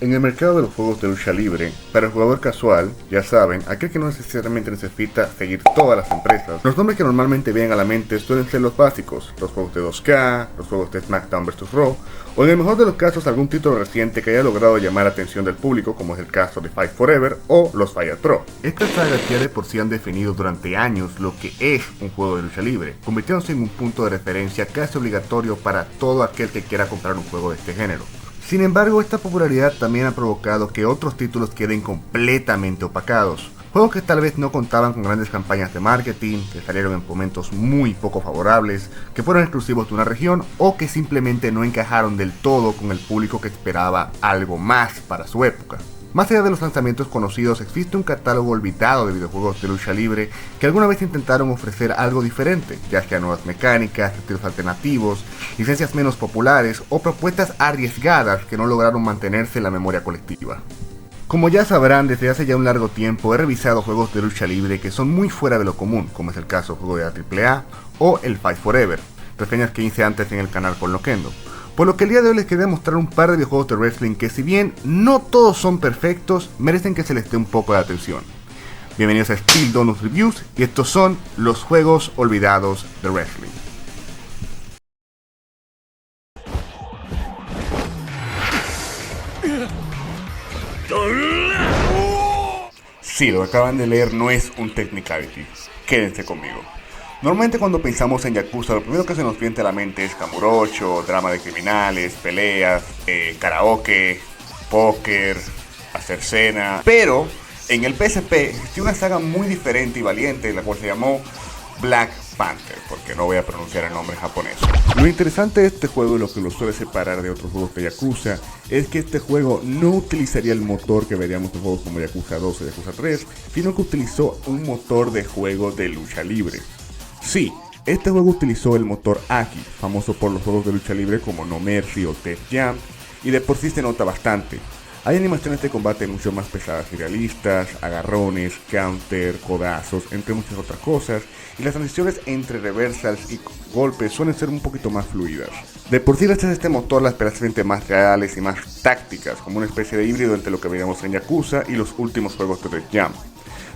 En el mercado de los juegos de lucha libre, para el jugador casual, ya saben, aquel que no necesariamente necesita seguir todas las empresas, los nombres que normalmente vienen a la mente suelen ser los básicos, los juegos de 2K, los juegos de SmackDown vs Raw, o en el mejor de los casos algún título reciente que haya logrado llamar la atención del público, como es el caso de Fight Forever o los Fire Pro. Estas sagas ya de por sí han definido durante años lo que es un juego de lucha libre, convirtiéndose en un punto de referencia casi obligatorio para todo aquel que quiera comprar un juego de este género. Sin embargo, esta popularidad también ha provocado que otros títulos queden completamente opacados. Juegos que tal vez no contaban con grandes campañas de marketing, que salieron en momentos muy poco favorables, que fueron exclusivos de una región o que simplemente no encajaron del todo con el público que esperaba algo más para su época. Más allá de los lanzamientos conocidos, existe un catálogo olvidado de videojuegos de lucha libre que alguna vez intentaron ofrecer algo diferente, ya sea nuevas mecánicas, estilos alternativos, licencias menos populares o propuestas arriesgadas que no lograron mantenerse en la memoria colectiva. Como ya sabrán, desde hace ya un largo tiempo he revisado juegos de lucha libre que son muy fuera de lo común, como es el caso del juego de la AAA o el Fight Forever, reseñas que hice antes en el canal con Loquendo. Por lo que el día de hoy les quería mostrar un par de videojuegos de wrestling que, si bien no todos son perfectos, merecen que se les dé un poco de atención. Bienvenidos a Steel Donuts Reviews y estos son los juegos olvidados de wrestling. Sí, lo que acaban de leer no es un technicality, quédense conmigo. Normalmente cuando pensamos en Yakuza, lo primero que se nos viene a la mente es Kamurocho, drama de criminales, peleas, karaoke, póker, hacer cena. Pero en el PSP existió una saga muy diferente y valiente, la cual se llamó Black Panther, porque no voy a pronunciar el nombre japonés. Lo interesante de este juego y lo que lo suele separar de otros juegos de Yakuza es que este juego no utilizaría el motor que veríamos en juegos como Yakuza 2 o Yakuza 3, sino que utilizó un motor de juego de lucha libre. Sí, este juego utilizó el motor Aki, famoso por los juegos de lucha libre como No Mercy o Def Jam, y de por sí se nota bastante. Hay animaciones de combate mucho más pesadas y realistas, agarrones, counter, codazos, entre muchas otras cosas, y las transiciones entre reversals y golpes suelen ser un poquito más fluidas. De por sí gracias a este motor las peleas se sienten más reales y más tácticas, como una especie de híbrido entre lo que veíamos en Yakuza y los últimos juegos de Def Jam.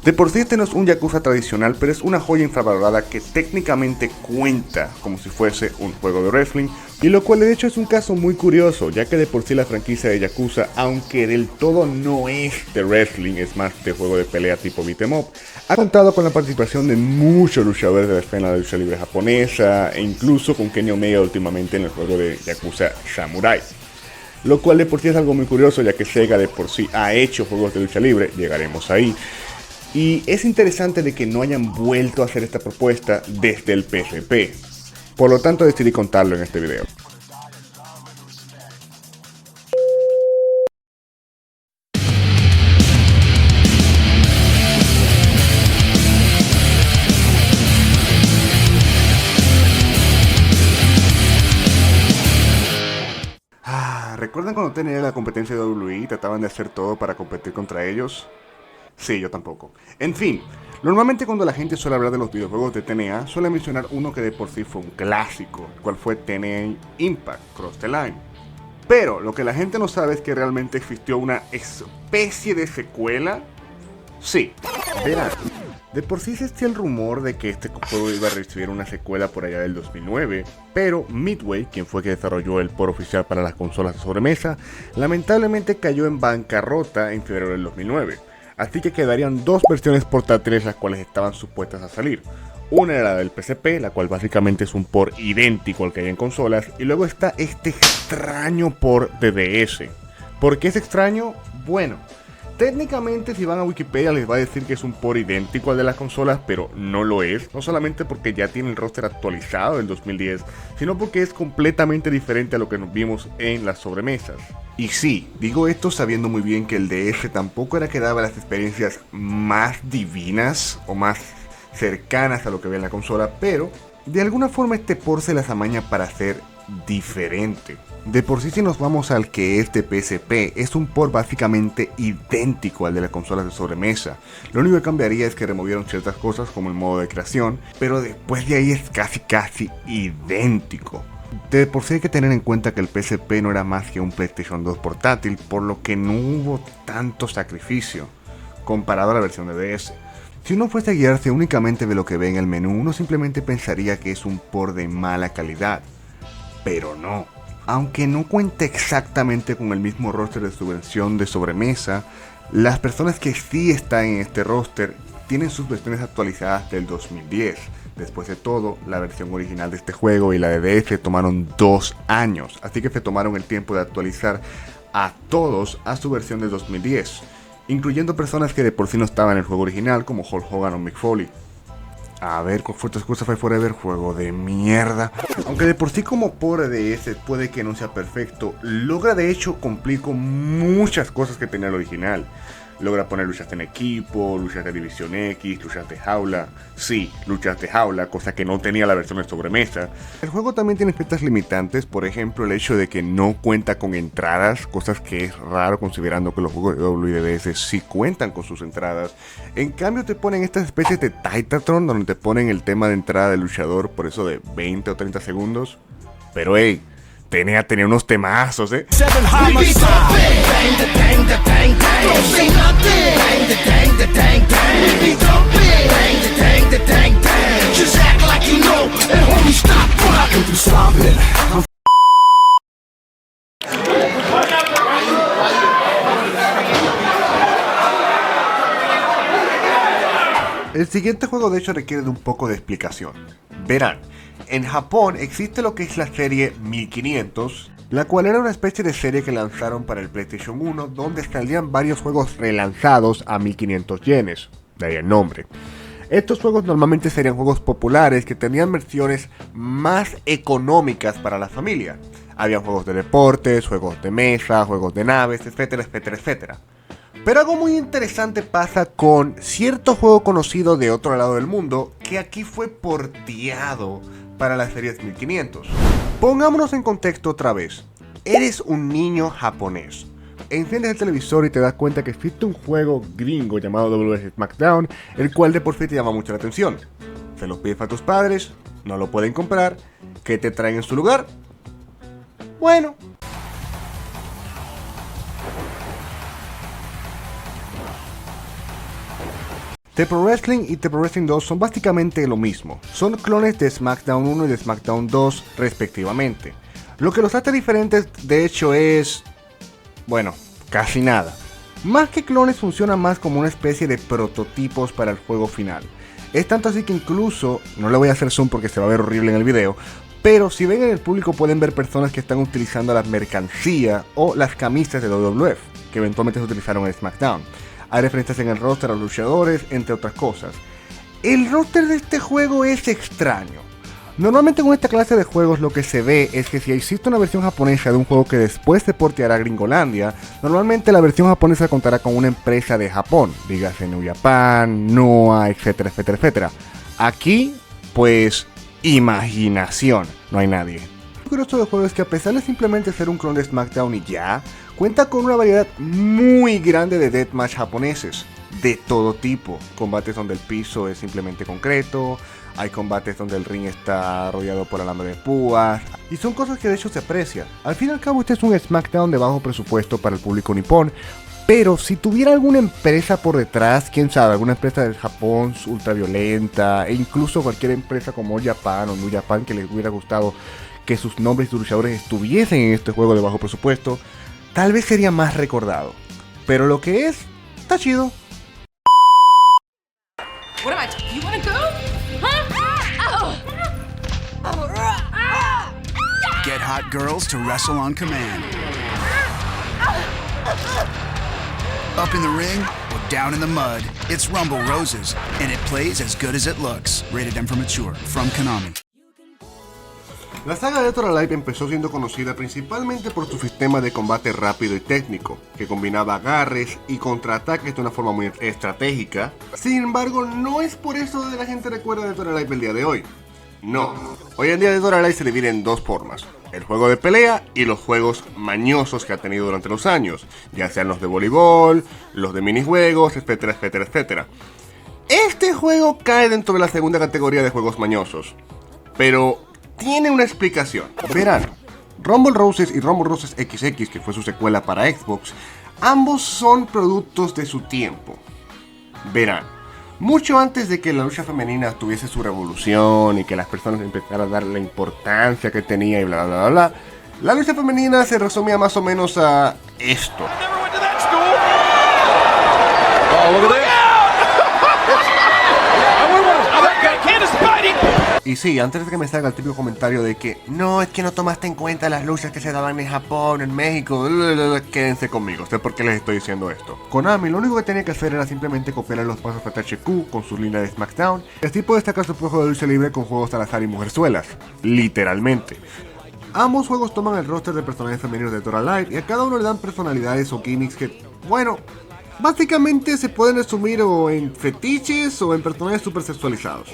De por sí este no es un Yakuza tradicional, pero es una joya infravalorada que técnicamente cuenta como si fuese un juego de wrestling, y lo cual de hecho es un caso muy curioso, ya que de por sí la franquicia de Yakuza, aunque del todo no es de wrestling, es más de juego de pelea tipo beat 'em up, ha contado con la participación de muchos luchadores de la escena de lucha libre japonesa, e incluso con Kenny Omega últimamente en el juego de Yakuza Samurai. Lo cual de por sí es algo muy curioso, ya que Sega de por sí ha hecho juegos de lucha libre, llegaremos ahí. Y es interesante de que no hayan vuelto a hacer esta propuesta desde el PSP. Por lo tanto decidí contarlo en este video. ¿Recuerdan cuando tenían la competencia de WWE y trataban de hacer todo para competir contra ellos? Sí, yo tampoco. En fin, normalmente cuando la gente suele hablar de los videojuegos de TNA, suele mencionar uno que de por sí fue un clásico, el cual fue TNA Impact Cross the Line. Pero lo que la gente no sabe es que realmente existió una especie de secuela. Sí, verán. De por sí existía el rumor de que este juego iba a recibir una secuela por allá del 2009, pero Midway, quien fue que desarrolló el port oficial para las consolas de sobremesa, lamentablemente cayó en bancarrota en febrero del 2009. Así que quedarían dos versiones portátiles las cuales estaban supuestas a salir. Una era la del PSP, la cual básicamente es un port idéntico al que hay en consolas, y luego está este extraño port de DS. ¿Por qué es extraño? Bueno, técnicamente si van a Wikipedia les va a decir que es un port idéntico al de las consolas, pero no lo es, no solamente porque ya tiene el roster actualizado del 2010, sino porque es completamente diferente a lo que nos vimos en las sobremesas. Y sí, digo esto sabiendo muy bien que el DS tampoco era que daba las experiencias más divinas o más cercanas a lo que ve en la consola, pero de alguna forma este port se las amaña para ser diferente. De por sí si nos vamos al que es de PSP, es un port básicamente idéntico al de las consolas de sobremesa. Lo único que cambiaría es que removieron ciertas cosas como el modo de creación, pero después de ahí es casi idéntico. De por sí hay que tener en cuenta que el PSP no era más que un PlayStation 2 portátil, por lo que no hubo tanto sacrificio comparado a la versión de DS. Si uno fuese a guiarse únicamente de lo que ve en el menú, uno simplemente pensaría que es un port de mala calidad. Pero no. Aunque no cuente exactamente con el mismo roster de su versión de sobremesa, las personas que sí están en este roster tienen sus versiones actualizadas del 2010. Después de todo, la versión original de este juego y la de DS tomaron 2 años, así que se tomaron el tiempo de actualizar a todos a su versión de 2010, incluyendo personas que de por sí no estaban en el juego original, como Hulk Hogan o Mick Foley. A ver, con Forza Fight Forever, juego de mierda. Aunque de por sí como por DS puede que no sea perfecto, logra de hecho cumplir con muchas cosas que tenía el original. Logra poner luchas en equipo, luchas de División X, luchas de jaula. Sí, luchas de jaula, cosa que no tenía la versión de sobremesa. El juego también tiene ciertas limitantes, por ejemplo el hecho de que no cuenta con entradas, cosas que es raro considerando que los juegos de WDS sí cuentan con sus entradas. En cambio te ponen estas especies de Titatron donde te ponen el tema de entrada del luchador por eso de 20 o 30 segundos. Pero hey, tenía unos temazos, El siguiente juego de hecho requiere de un poco de explicación. Verán, en Japón existe lo que es la serie 1500, la cual era una especie de serie que lanzaron para el PlayStation 1 donde salían varios juegos relanzados a 1500 yenes, de ahí el nombre. Estos juegos normalmente serían juegos populares que tenían versiones más económicas para la familia. Habían juegos de deportes, juegos de mesa, juegos de naves, etcétera, etcétera, etcétera. Pero algo muy interesante pasa con cierto juego conocido de otro lado del mundo que aquí fue porteado para las series 1500. Pongámonos en contexto otra vez. Eres un niño japonés. Enciendes el televisor y te das cuenta que existe un juego gringo llamado WS SmackDown, el cual de por sí te llama mucho la atención. Se lo pides a tus padres, no lo pueden comprar, ¿qué te traen en su lugar? Bueno, The Pro Wrestling y The Pro Wrestling 2 son básicamente lo mismo, son clones de SmackDown 1 y de SmackDown 2 respectivamente. Lo que los hace diferentes de hecho es, bueno, casi nada. Más que clones funcionan más como una especie de prototipos para el juego final. Es tanto así que incluso, no le voy a hacer zoom porque se va a ver horrible en el video, pero si ven en el público pueden ver personas que están utilizando la mercancía o las camisas de WWF, que eventualmente se utilizaron en SmackDown. Hay referencias en el roster a los luchadores, entre otras cosas. El roster de este juego es extraño. Normalmente con esta clase de juegos lo que se ve es que si existe una versión japonesa de un juego que después se porteará a Gringolandia, normalmente la versión japonesa contará con una empresa de Japón, dígase New Japan, Noah, etcétera, etcétera, etcétera. Aquí, pues, imaginación, no hay nadie. Lo curioso del juego es que a pesar de simplemente ser un clon de SmackDown y ya, cuenta con una variedad muy grande de deathmatch japoneses, de todo tipo. Combates donde el piso es simplemente concreto, hay combates donde el ring está rodeado por alambre de púas, y son cosas que de hecho se aprecian. Al fin y al cabo este es un SmackDown de bajo presupuesto para el público nipón, pero si tuviera alguna empresa por detrás, quién sabe, alguna empresa del Japón ultraviolenta, e incluso cualquier empresa como All Japan o New Japan que les hubiera gustado que sus nombres y sus luchadores estuviesen en este juego de bajo presupuesto, tal vez sería más recordado. Pero lo que es, está chido. What am I? You wanna go? Huh? Get hot girls to wrestle on command. Up in the ring or down in the mud, it's Rumble Roses, and it plays as good as it looks. Rated M for mature, from Konami. La saga de Dead or Alive empezó siendo conocida principalmente por su sistema de combate rápido y técnico, que combinaba agarres y contraataques de una forma muy estratégica. Sin embargo, no es por eso que la gente recuerda Dead or Alive el día de hoy. No, hoy en día Dead or Alive se divide en dos formas: el juego de pelea y los juegos mañosos que ha tenido durante los años, ya sean los de voleibol, los de minijuegos, etcétera, etcétera, etcétera. Este juego cae dentro de la segunda categoría de juegos mañosos, pero tiene una explicación. Verán, Rumble Roses y Rumble Roses XX, que fue su secuela para Xbox, ambos son productos de su tiempo. Verán, mucho antes de que la lucha femenina tuviese su revolución y que las personas empezaran a darle la importancia que tenía y bla bla bla bla, la lucha femenina se resumía más o menos a esto. Y sí, antes de que me salga el típico comentario de que no, es que no tomaste en cuenta las luchas que se daban en Japón, en México, quédense conmigo, sé por qué les estoy diciendo esto. Konami lo único que tenía que hacer era simplemente copiar los pasos de THQ con su línea de SmackDown, y así puede destacar su juego de lucha libre con juegos al azar y mujerzuelas, literalmente. Ambos juegos toman el roster de personajes femeninos de Dora Light y a cada uno le dan personalidades o gimmicks que, bueno, básicamente se pueden resumir o en fetiches o en personajes super sexualizados.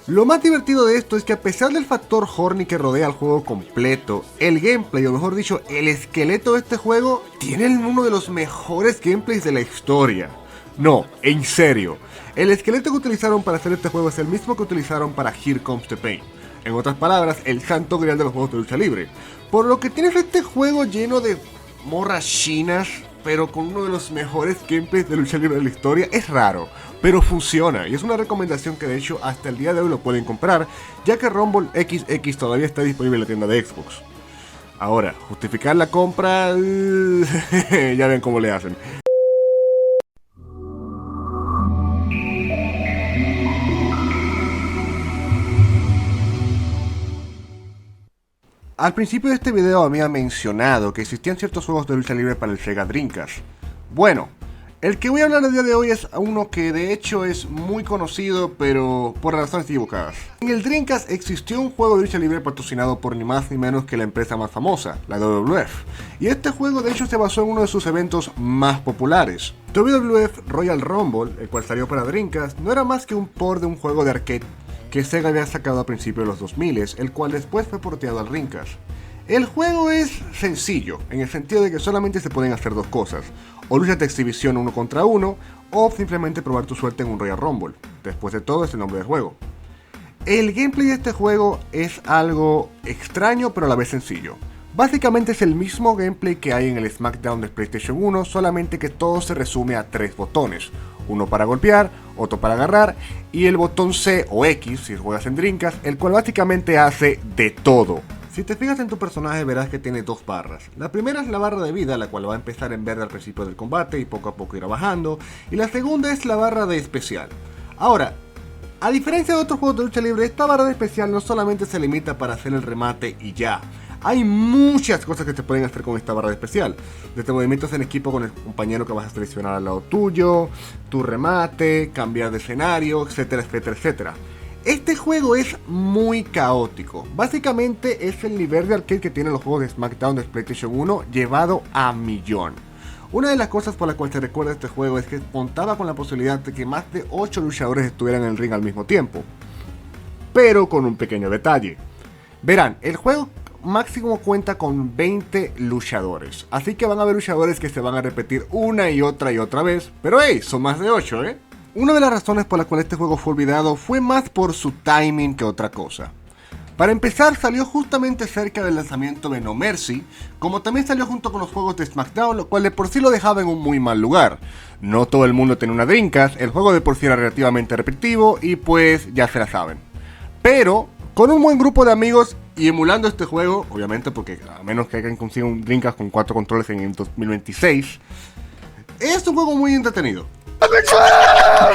Lo más divertido de esto es que a pesar del factor horny que rodea al juego completo, el gameplay, o mejor dicho, el esqueleto de este juego, tiene uno de los mejores gameplays de la historia. No, en serio, el esqueleto que utilizaron para hacer este juego es el mismo que utilizaron para Here Comes the Pain. En otras palabras, el santo grial de los juegos de lucha libre. Por lo que tienes este juego lleno de morras chinas, pero con uno de los mejores gameplays de lucha libre de la historia. Es raro, pero funciona, y es una recomendación que de hecho hasta el día de hoy lo pueden comprar, ya que Rumble XX todavía está disponible en la tienda de Xbox. Ahora, justificar la compra, ya ven cómo le hacen. Al principio de este video había mencionado que existían ciertos juegos de lucha libre para el Sega Dreamcast. Bueno, el que voy a hablar el día de hoy es uno que de hecho es muy conocido, pero por razones equivocadas. En el Dreamcast existió un juego de lucha libre patrocinado por ni más ni menos que la empresa más famosa, la WWF. Y este juego de hecho se basó en uno de sus eventos más populares. WWF Royal Rumble, el cual salió para Dreamcast, no era más que un port de un juego de arcade que Sega había sacado a principios de los 2000, el cual después fue porteado al Dreamcast. El juego es sencillo, en el sentido de que solamente se pueden hacer dos cosas: o luchas de exhibición 1 contra 1, o simplemente probar tu suerte en un Royal Rumble. Después de todo es el nombre del juego. El gameplay de este juego es algo extraño pero a la vez sencillo. Básicamente es el mismo gameplay que hay en el SmackDown de PlayStation 1, solamente que todo se resume a 3 botones. Uno para golpear, otro para agarrar, y el botón C o X si juegas en Dreamcast, el cual básicamente hace de todo. Si te fijas en tu personaje verás que tiene dos barras. La primera es la barra de vida, la cual va a empezar en verde al principio del combate y poco a poco irá bajando. Y la segunda es la barra de especial. Ahora, a diferencia de otros juegos de lucha libre, esta barra de especial no solamente se limita para hacer el remate y ya. Hay muchas cosas que se pueden hacer con esta barra de especial. Desde movimientos en equipo con el compañero que vas a seleccionar al lado tuyo, tu remate, cambiar de escenario, etcétera, etcétera, etcétera. Este juego es muy caótico. Básicamente es el nivel de arcade que tienen los juegos de SmackDown de PlayStation 1 llevado a millón. Una de las cosas por las cuales se recuerda este juego es que contaba con la posibilidad de que más de 8 luchadores estuvieran en el ring al mismo tiempo. Pero con un pequeño detalle. Verán, el juego máximo cuenta con 20 luchadores. Así que van a haber luchadores que se van a repetir una y otra vez. Pero hey, son más de 8, ¿eh? Una de las razones por las cuales este juego fue olvidado fue más por su timing que otra cosa. Para empezar, salió justamente cerca del lanzamiento de No Mercy, como también salió junto con los juegos de SmackDown, lo cual de por sí lo dejaba en un muy mal lugar. No todo el mundo tenía una Dreamcast, el juego de por sí era relativamente repetitivo y pues ya se la saben. Pero con un buen grupo de amigos y emulando este juego, obviamente porque a menos que alguien consiga un Dreamcast con 4 controles en el 2026, es un juego muy entretenido. Olympic Slam!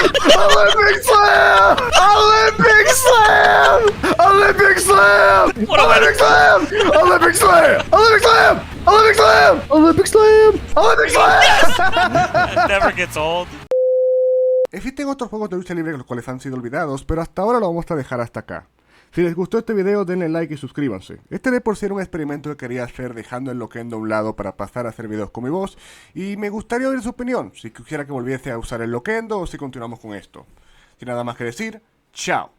Olympic Slam! Olympic Slam! Olympic Slam! Olympic Slam! Olympic Slam! Olympic Slam! Olympic Slam! Olympic Slam! Olympic Slam! It never gets old. Existen otros juegos de lucha libre los cuales han sido olvidados, pero hasta ahora lo vamos a dejar hasta acá. Si les gustó este video denle like y suscríbanse. Este de por sí era un experimento que quería hacer dejando el Loquendo a un lado para pasar a hacer videos con mi voz. Y me gustaría oír su opinión, si quisiera que volviese a usar el Loquendo o si continuamos con esto. Sin nada más que decir, chao.